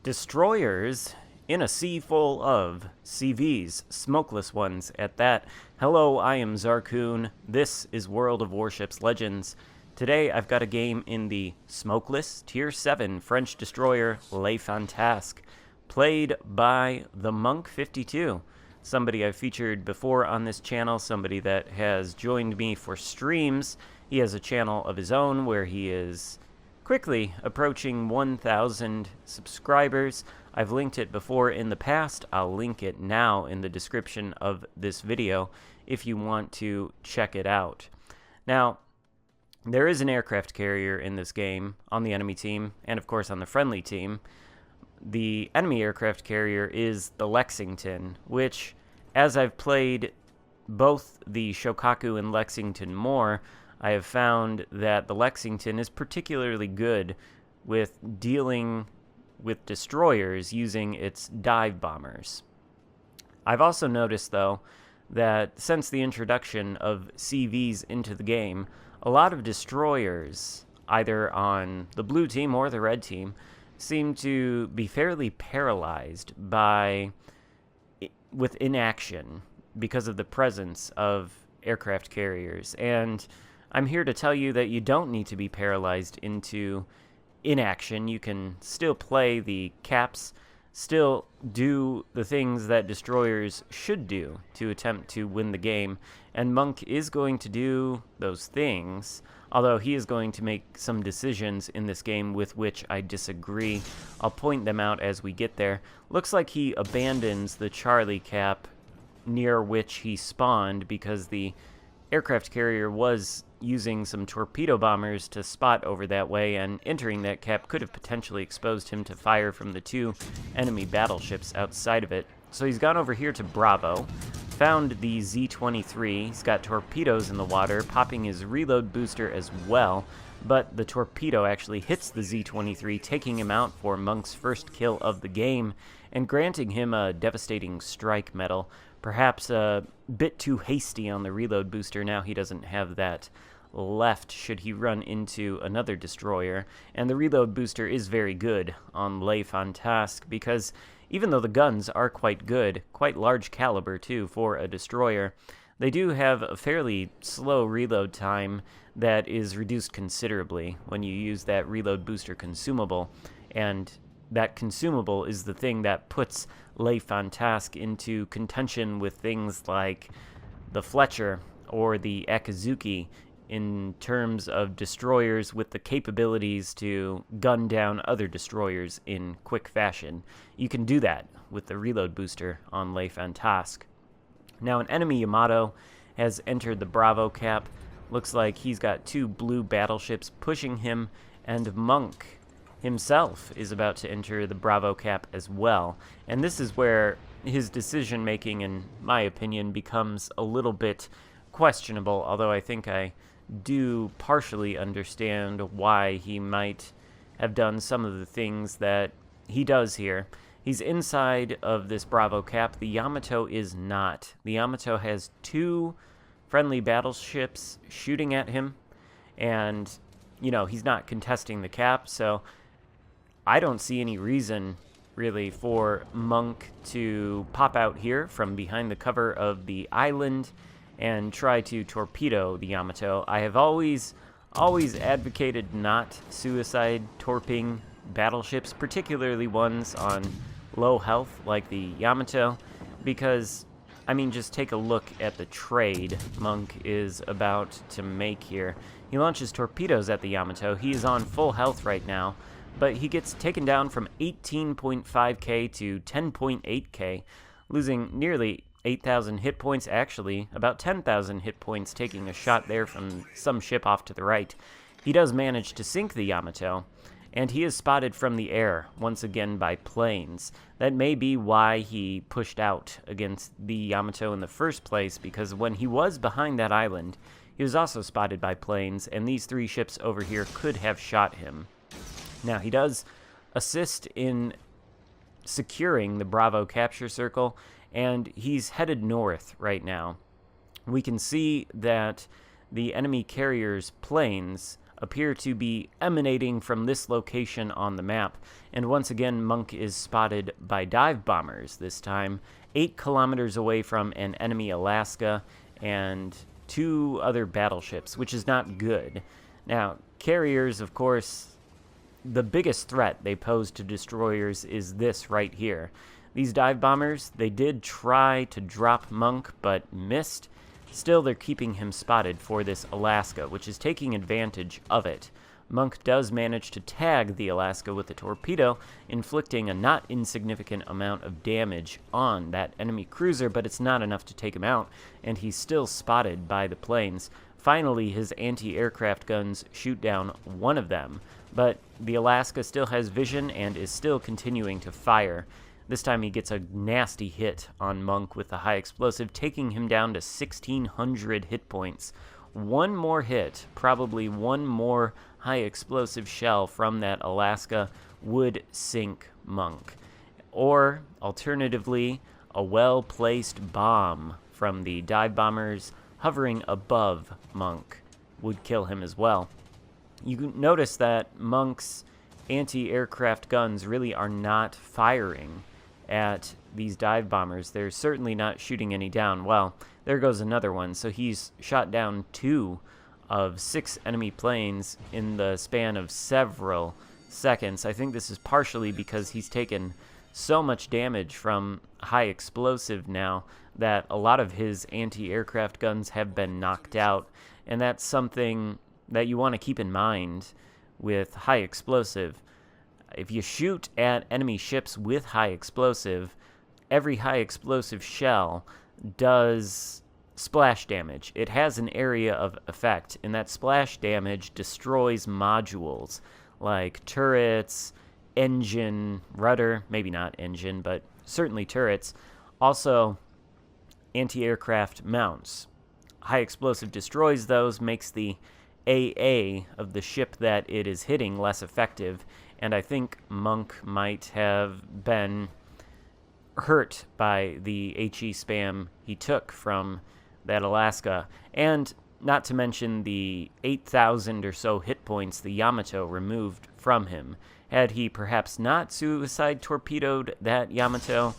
Destroyers in a sea full of CVs, smokeless ones at that. Hello, I am Xarkun. This is World of Warships Legends. Today I've got a game in the smokeless Tier 7 French destroyer Le Fantasque, played by the Monk 52. Somebody I've featured before on this channel, somebody that has joined me for streams. He has a channel of his own where he is quickly approaching 1,000 subscribers. I've linked it before in the past. I'll link it now in the description of this video if you want to check it out. Now, there is an aircraft carrier in this game on the enemy team, and of course on the friendly team. The enemy aircraft carrier is the Lexington, which, as I've played both the Shokaku and Lexington more, I have found that the Lexington is particularly good with dealing with destroyers using its dive bombers. I've also noticed, though, that since the introduction of CVs into the game, a lot of destroyers, either on the blue team or the red team, seem to be fairly paralyzed with inaction because of the presence of aircraft carriers. And I'm here to tell you that you don't need to be paralyzed into inaction. You can still play the caps, still do the things that destroyers should do to attempt to win the game. And Monk is going to do those things, although he is going to make some decisions in this game with which I disagree. I'll point them out as we get there. Looks like he abandons the Charlie cap near which he spawned because the aircraft carrier was using some torpedo bombers to spot over that way, and entering that cap could have potentially exposed him to fire from the two enemy battleships outside of it. So he's gone over here to Bravo, found the Z-23. He's got torpedoes in the water, popping his reload booster as well, but the torpedo actually hits the Z-23, taking him out for Monk's first kill of the game, and granting him a devastating strike medal. Perhaps a bit too hasty on the reload booster. Now he doesn't have that left should he run into another destroyer. And the reload booster is very good on Le Fantasque because even though the guns are quite good, quite large caliber too for a destroyer, they do have a fairly slow reload time that is reduced considerably when you use that reload booster consumable. And that consumable is the thing that puts Le Fantasque into contention with things like the Fletcher or the Akizuki in terms of destroyers with the capabilities to gun down other destroyers in quick fashion. You can do that with the reload booster on Le Fantasque. Now, an enemy Yamato has entered the Bravo cap. Looks like he's got two blue battleships pushing him, and Monk himself is about to enter the Bravo cap as well. And this is where his decision-making, in my opinion, becomes a little bit questionable, although I think I do partially understand why he might have done some of the things that he does here. He's inside of this Bravo cap. The Yamato is not. The Yamato has two friendly battleships shooting at him, and, you know, he's not contesting the cap, so I don't see any reason, really, for Monk to pop out here from behind the cover of the island and try to torpedo the Yamato. I have always advocated not suicide torping battleships, particularly ones on low health like the Yamato, because, I mean, just take a look at the trade Monk is about to make here. He launches torpedoes at the Yamato. He is on full health right now, but he gets taken down from 18.5k to 10.8k, losing nearly 8,000 hit points, actually about 10,000 hit points, taking a shot there from some ship off to the right. He does manage to sink the Yamato, and he is spotted from the air once again by planes. That may be why he pushed out against the Yamato in the first place, because when he was behind that island, he was also spotted by planes, and these three ships over here could have shot him. Now, he does assist in securing the Bravo capture circle, and he's headed north right now. We can see that the enemy carrier's planes appear to be emanating from this location on the map. And once again, Monk is spotted by dive bombers, this time 8 kilometers away from an enemy Alaska and 2 other battleships, which is not good. Now, carriers, of course, the biggest threat they pose to destroyers is this right here. These dive bombers, they did try to drop Monk, but missed. Still, they're keeping him spotted for this Alaska, which is taking advantage of it. Monk does manage to tag the Alaska with a torpedo, inflicting a not insignificant amount of damage on that enemy cruiser, but it's not enough to take him out, and he's still spotted by the planes. Finally, his anti-aircraft guns shoot down one of them, but the Alaska still has vision and is still continuing to fire. This time he gets a nasty hit on Monk with the high explosive, taking him down to 1,600 hit points. One more hit, probably one more high explosive shell from that Alaska would sink Monk. Or, alternatively, a well-placed bomb from the dive bombers hovering above Monk would kill him as well. You notice that Monk's anti-aircraft guns really are not firing at these dive bombers. They're certainly not shooting any down. Well, there goes another one. So he's shot down 2 of 6 enemy planes in the span of several seconds. I think this is partially because he's taken so much damage from high explosive now that a lot of his anti-aircraft guns have been knocked out, and that's something that you want to keep in mind with high explosive. If you shoot at enemy ships with high explosive, every high explosive shell does splash damage. It has an area of effect, and that splash damage destroys modules like turrets, engine, rudder, maybe not engine, but certainly turrets. Also, anti-aircraft mounts. High explosive destroys those, makes the AA of the ship that it is hitting less effective, and I think Monk might have been hurt by the HE spam he took from that Alaska, and not to mention the 8,000 or so hit points the Yamato removed from him. Had he perhaps not suicide torpedoed that Yamato,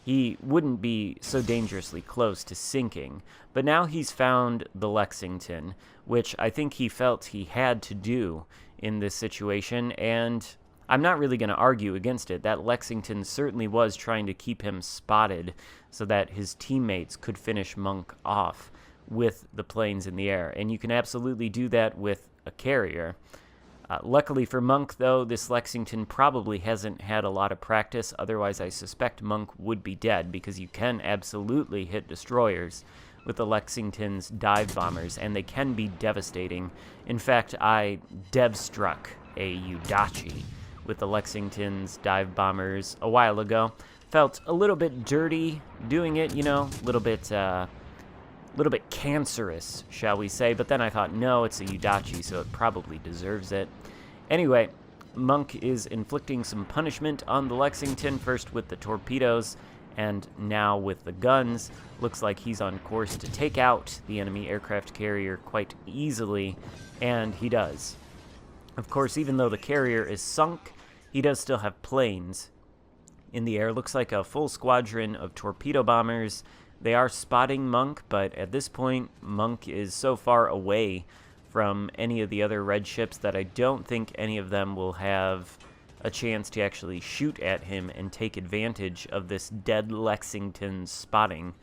he wouldn't be so dangerously close to sinking. But now he's found the Lexington, which I think he felt he had to do in this situation, and I'm not really going to argue against it. That Lexington certainly was trying to keep him spotted so that his teammates could finish Monk off with the planes in the air, and you can absolutely do that with a carrier. Luckily for Monk, though, this Lexington probably hasn't had a lot of practice. Otherwise, I suspect Monk would be dead, because you can absolutely hit destroyers with the Lexington's dive bombers, and they can be devastating. In fact, I dev-struck a Udachi with the Lexington's dive bombers a while ago. Felt a little bit dirty doing it, a little bit cancerous, shall we say, but then I thought, no, it's a Udachi, so it probably deserves it. Anyway, Monk is inflicting some punishment on the Lexington, first with the torpedoes, and now with the guns. Looks like he's on course to take out the enemy aircraft carrier quite easily, and he does. Of course, even though the carrier is sunk, he does still have planes in the air. Looks like a full squadron of torpedo bombers. They are spotting Monk, but at this point, Monk is so far away from any of the other red ships that I don't think any of them will have a chance to actually shoot at him and take advantage of this dead Lexington spotting.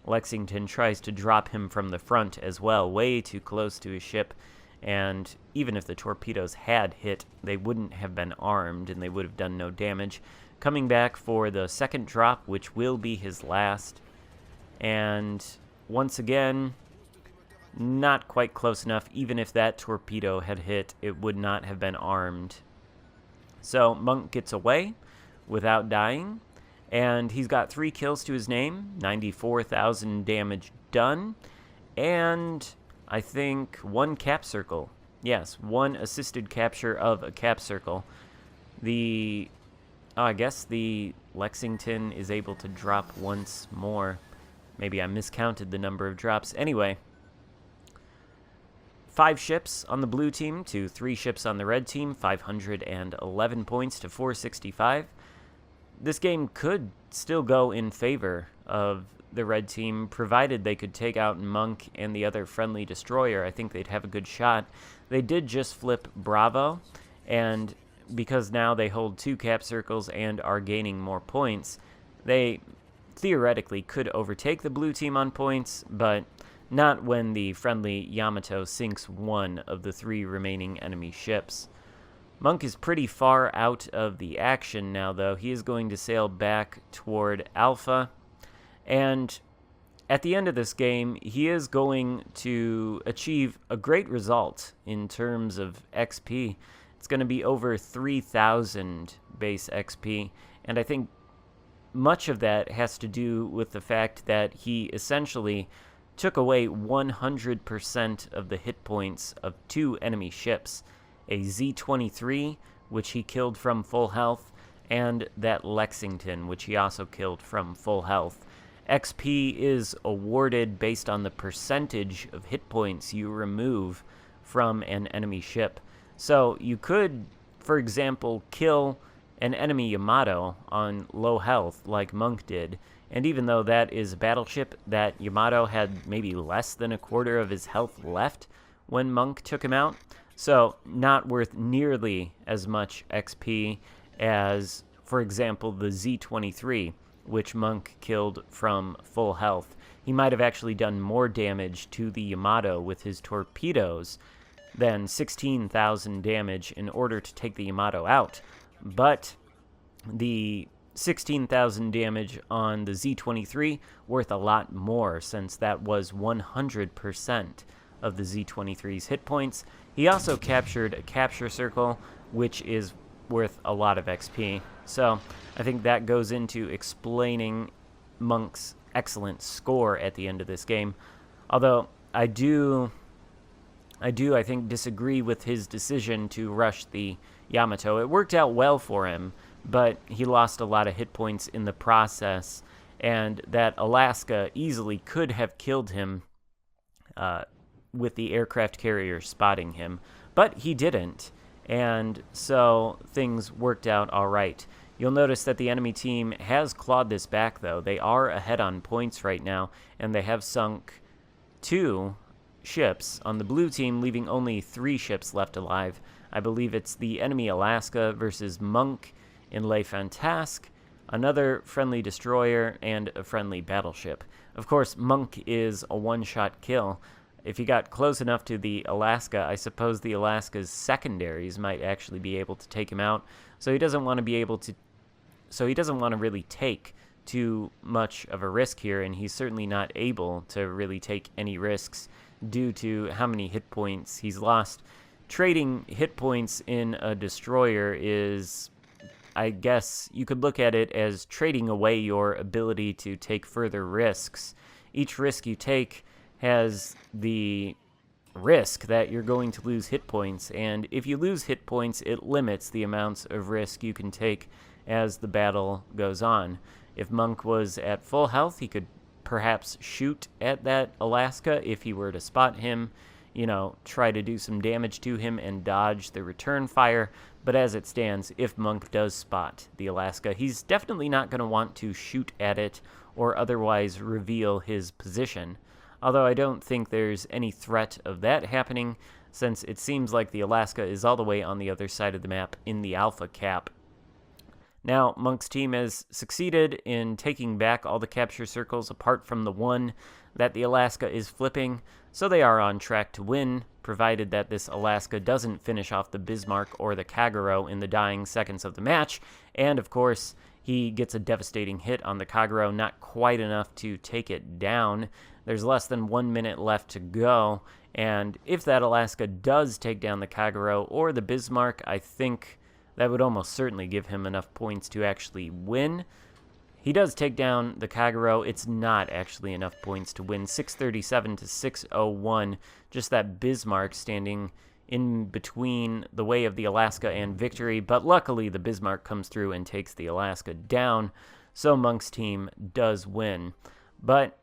Lexington tries to drop him from the front as well, way too close to his ship, and even if the torpedoes had hit, they wouldn't have been armed and they would have done no damage. Coming back for the second drop, which will be his last. And once again, not quite close enough. Even if that torpedo had hit, it would not have been armed. So Monk gets away without dying, and he's got 3 kills to his name, 94,000 damage done, and I think 1 cap circle. Yes, 1 assisted capture of a cap circle. I guess the Lexington is able to drop once more. Maybe I miscounted the number of drops. Anyway, 5 ships on the blue team to 3 ships on the red team, 511 points to 465. This game could still go in favor of the red team, provided they could take out Monk and the other friendly destroyer. I think they'd have a good shot. They did just flip Bravo, and because now they hold 2 cap circles and are gaining more points, they theoretically could overtake the blue team on points, but not when the friendly Yamato sinks 1 of the 3 remaining enemy ships. Monk is pretty far out of the action now, though. He is going to sail back toward Alpha, and at the end of this game, he is going to achieve a great result in terms of XP. It's going to be over 3,000 base XP, and I think much of that has to do with the fact that he essentially took away 100% of the hit points of 2 enemy ships, a Z-23, which he killed from full health, and that Lexington, which he also killed from full health. XP is awarded based on the percentage of hit points you remove from an enemy ship. So you could, for example, kill an enemy Yamato on low health like Monk did, and even though that is a battleship, that Yamato had maybe less than a quarter of his health left when Monk took him out, so not worth nearly as much XP as, for example, the Z-23, which Monk killed from full health. He might have actually done more damage to the Yamato with his torpedoes than 16,000 damage in order to take the Yamato out, but the 16,000 damage on the Z-23 worth a lot more, since that was 100% of the Z-23's hit points. He also captured a capture circle, which is worth a lot of XP. So I think that goes into explaining Monk's excellent score at the end of this game. Although I think, disagree with his decision to rush the Yamato. It worked out well for him, but he lost a lot of hit points in the process, and that Alaska easily could have killed him with the aircraft carrier spotting him, but he didn't, and so things worked out all right. You'll notice that the enemy team has clawed this back, though. They are ahead on points right now, and they have sunk 2 ships on the blue team, leaving only 3 ships left alive. I believe it's the enemy Alaska versus Monk in Le Fantasque, another friendly destroyer, and a friendly battleship. Of course, Monk is a one-shot kill. If he got close enough to the Alaska, I suppose the Alaska's secondaries might actually be able to take him out. So he doesn't want to really take too much of a risk here, and he's certainly not able to really take any risks due to how many hit points he's lost. Trading hit points in a destroyer is, I guess you could look at it as trading away your ability to take further risks. Each risk you take has the risk that you're going to lose hit points, and if you lose hit points, it limits the amounts of risk you can take as the battle goes on. If Monk was at full health, he could perhaps shoot at that Alaska if he were to spot him, try to do some damage to him and dodge the return fire. But as it stands, if Monk does spot the Alaska, he's definitely not going to want to shoot at it or otherwise reveal his position. Although I don't think there's any threat of that happening, since it seems like the Alaska is all the way on the other side of the map in the Alpha Cap. Now, Monk's team has succeeded in taking back all the capture circles apart from the one that the Alaska is flipping, so they are on track to win, provided that this Alaska doesn't finish off the Bismarck or the Kagero in the dying seconds of the match, and of course, he gets a devastating hit on the Kagero, not quite enough to take it down. There's less than 1 minute left to go, and if that Alaska does take down the Kagero or the Bismarck, I think that would almost certainly give him enough points to actually win. He does take down the Kagero. It's not actually enough points to win. 637 to 601. Just that Bismarck standing in between the way of the Alaska and victory. But luckily, the Bismarck comes through and takes the Alaska down. So Monk's team does win. But,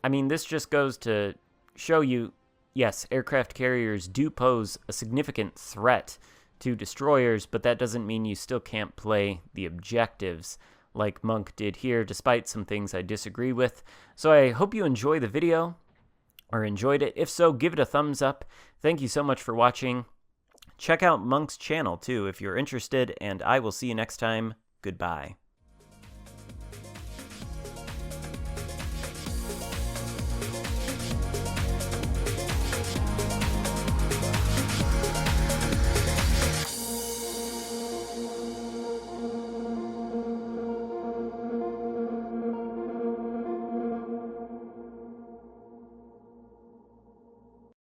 I mean, this just goes to show you Yes, aircraft carriers do pose a significant threat to destroyers, but that doesn't mean you still can't play the objectives like Monk did here, despite some things I disagree with. So I hope you enjoy the video, or enjoyed it. If so, give it a thumbs up. Thank you so much for watching. Check out Monk's channel too if you're interested, and I will see you next time. Goodbye.